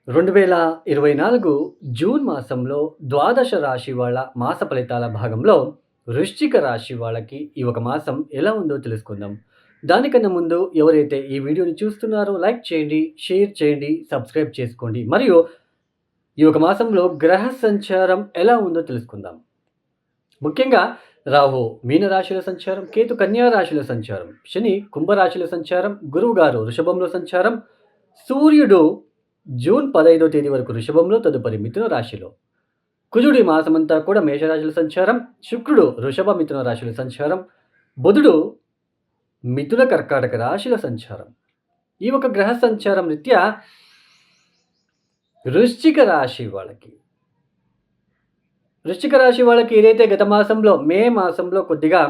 2024 June మాసంలో ద్వాదశ రాశి వాళ్ళ మాస ఫలితాల భాగంలో వృశ్చిక రాశి వాళ్ళకి ఈ ఒక మాసం ఎలా ఉందో తెలుసుకుందాం. దానికన్నా ముందు ఎవరైతే ఈ వీడియోని చూస్తున్నారో లైక్ చేయండి, షేర్ చేయండి, సబ్స్క్రైబ్ చేసుకోండి. మరియు ఈ ఒక మాసంలో గ్రహ సంచారం ఎలా ఉందో తెలుసుకుందాం. ముఖ్యంగా రాహు మీన రాశిలో సంచారం, కేతు కన్యా రాశిలో సంచారం, శని కుంభరాశిలో సంచారం, గురువు గారు వృషభంలో సంచారం, సూర్యుడు జూన్ 15వ తేదీ వరకు వృషభంలో, తదుపరి మిథున రాశిలో, కుజుడు ఈ మాసమంతా కూడా మేషరాశిలో సంచారం, శుక్రుడు వృషభ మిథున రాశిలో సంచారం, బుధుడు మిథున కర్కాటక రాశిలో సంచారం. ఈ ఒక గ్రహ సంచారం రీత్యా వృశ్చిక రాశి వాళ్ళకి ఏదైతే గత మాసంలో మే మాసంలో కొద్దిగా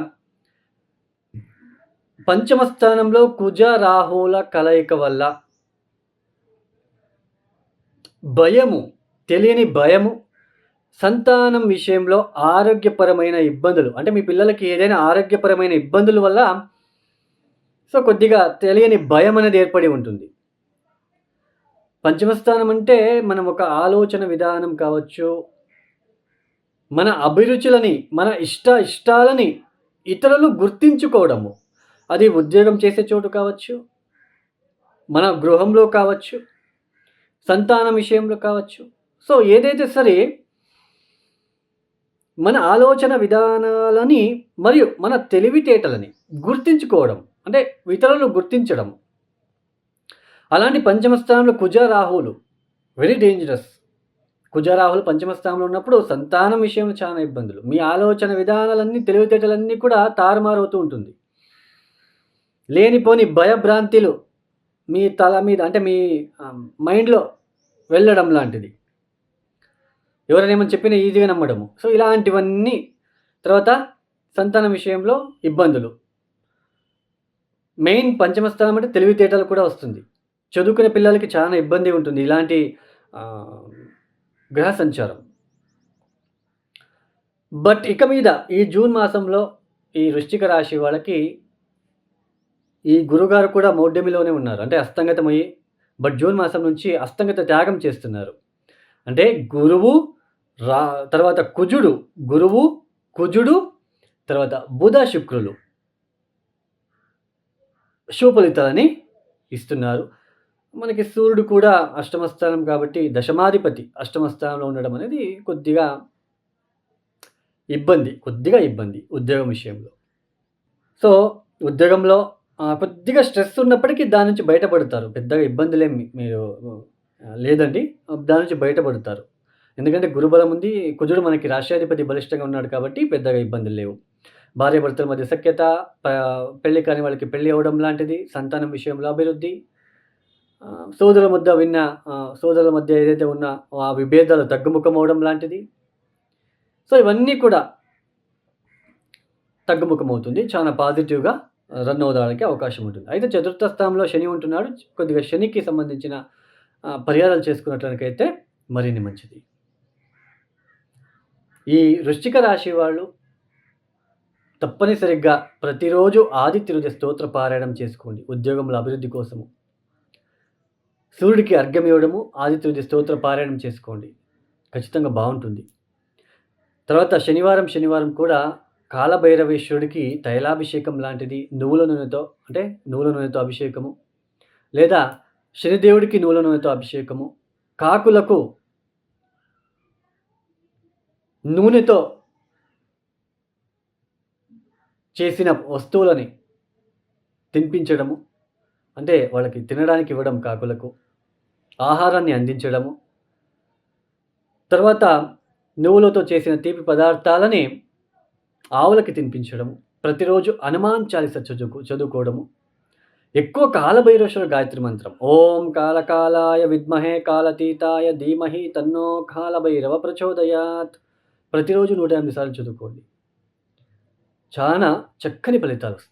పంచమ స్థానంలో కుజ రాహుల కలయిక వల్ల భయము, తెలియని భయము, సంతానం విషయంలో ఆరోగ్యపరమైన ఇబ్బందులు, అంటే మీ పిల్లలకి ఏదైనా ఆరోగ్యపరమైన ఇబ్బందుల వల్ల కొద్దిగా తెలియని భయం అనేది ఏర్పడి ఉంటుంది. పంచమ స్థానం అంటే మనం ఒక ఆలోచన విధానం కావచ్చు, మన అభిరుచులని, మన ఇష్టాలని ఇతరులు గుర్తించుకోవడము. అది ఉద్యోగం చేసే చోటు కావచ్చు, మన గృహంలో కావచ్చు, సంతానం విషయంలో కావచ్చు. ఏదైతే సరే మన ఆలోచన విధానాలని మరియు మన తెలివితేటలని గుర్తించుకోవడం, అంటే ఇతరులను గుర్తించడం. అలాంటి పంచమ స్థానంలో కుజ రాహువులు వెరీ డేంజరస్. కుజ రాహువులు పంచమ స్థానంలో ఉన్నప్పుడు సంతానం విషయంలో చాలా ఇబ్బందులు. మీ ఆలోచన విధానాలన్నీ, తెలివితేటలన్నీ కూడా తారుమారవుతూ ఉంటుంది. లేనిపోని భయభ్రాంతిలు మీ తల మీద, అంటే మీ మైండ్లో వెళ్ళడం లాంటిది. ఎవరైనా ఏమని చెప్పినా ఈజీగా నమ్మడము. ఇలాంటివన్నీ. తర్వాత సంతానం విషయంలో ఇబ్బందులు. మెయిన్ పంచమ స్థానం అంటే తెలివితేటలు కూడా వస్తుంది. చదువుకునే పిల్లలకి చాలా ఇబ్బంది ఉంటుంది ఇలాంటి గ్రహ సంచారం. బట్ ఇక మీద ఈ జూన్ మాసంలో ఈ వృశ్చిక రాశి వాళ్ళకి ఈ గురుగారు కూడా మౌఢ్యమిలోనే ఉన్నారు. అంటే అస్తంగతమయ్యి, బట్ జూన్ మాసం నుంచి అస్తంగత త్యాగం చేస్తున్నారు. అంటే గురువు తర్వాత గురువు, కుజుడు, తర్వాత బుధ, శుక్రులు శుభ ఫలితాలని ఇస్తున్నారు. మనకి సూర్యుడు కూడా అష్టమ స్థానం కాబట్టి దశమాధిపతి అష్టమ స్థానంలో ఉండడం అనేది కొద్దిగా ఇబ్బంది ఉద్యోగం విషయంలో. ఉద్యోగంలో కొద్దిగా స్ట్రెస్ ఉన్నప్పటికీ దాని నుంచి బయటపడతారు. పెద్దగా ఇబ్బందులేమి మీరు లేదండి. దాని నుంచి బయటపడతారు. ఎందుకంటే గురుబలం ఉంది. కుజుడు మనకి రాష్ట్రాధిపతి బలిష్టంగా ఉన్నాడు కాబట్టి పెద్దగా ఇబ్బందులు లేవు. భార్యాభర్తల మధ్య సఖ్యత, పెళ్లి కాని వాళ్ళకి పెళ్లి అవ్వడం లాంటిది, సంతానం విషయంలో అభివృద్ధి, సోదరుల మధ్య ఏదైతే ఉన్న ఆ విభేదాలు తగ్గుముఖం అవడం లాంటిది. ఇవన్నీ కూడా తగ్గుముఖం అవుతుంది. చాలా పాజిటివ్గా రన్ అవ్వడానికి అవకాశం ఉంటుంది. అయితే చతుర్థ స్థానంలో శని ఉంటున్నాడు. కొద్దిగా శనికి సంబంధించిన పరిహారాలు చేసుకున్నట్లయితే మరిన్ని మంచిది. ఈ వృశ్చిక రాశి వాళ్ళు తప్పనిసరిగా ప్రతిరోజు ఆదిత్య హృదయ స్తోత్ర పారాయణం చేసుకోండి. ఉద్యోగంలో అభివృద్ధి కోసము సూర్యుడికి అర్ఘ్యం ఇవ్వడము, ఆదిత్య హృదయ స్తోత్ర పారాయణం చేసుకోండి. ఖచ్చితంగా బాగుంటుంది. తర్వాత శనివారం కూడా కాలభైరవేశ్వరుడికి తైలాభిషేకం లాంటిది నువ్వుల నూనెతో అభిషేకము, లేదా శనిదేవుడికి నువ్వుల నూనెతో అభిషేకము, కాకులకు నూనెతో చేసిన వస్తువులని తినిపించడము, అంటే వాళ్ళకి తినడానికి ఇవ్వడం, కాకులకు ఆహారాన్ని అందించడము. తర్వాత నువ్వులతో చేసిన తీపి పదార్థాలని ఆవులకి తినిపించడము, ప్రతిరోజు హనుమాన్ చాలీస చదువుకోవడము, ఎక్కువ కాలభైరవేశ్వర గాయత్రి మంత్రం ఓం కాలకాలాయ విద్మహే కాలతీతాయ ధీమహి తన్నో కాలభైరవ ప్రచోదయాత్ ప్రతిరోజు 108 సార్లు చదువుకోండి. చాలా చక్కని ఫలితాలు వస్తాయి.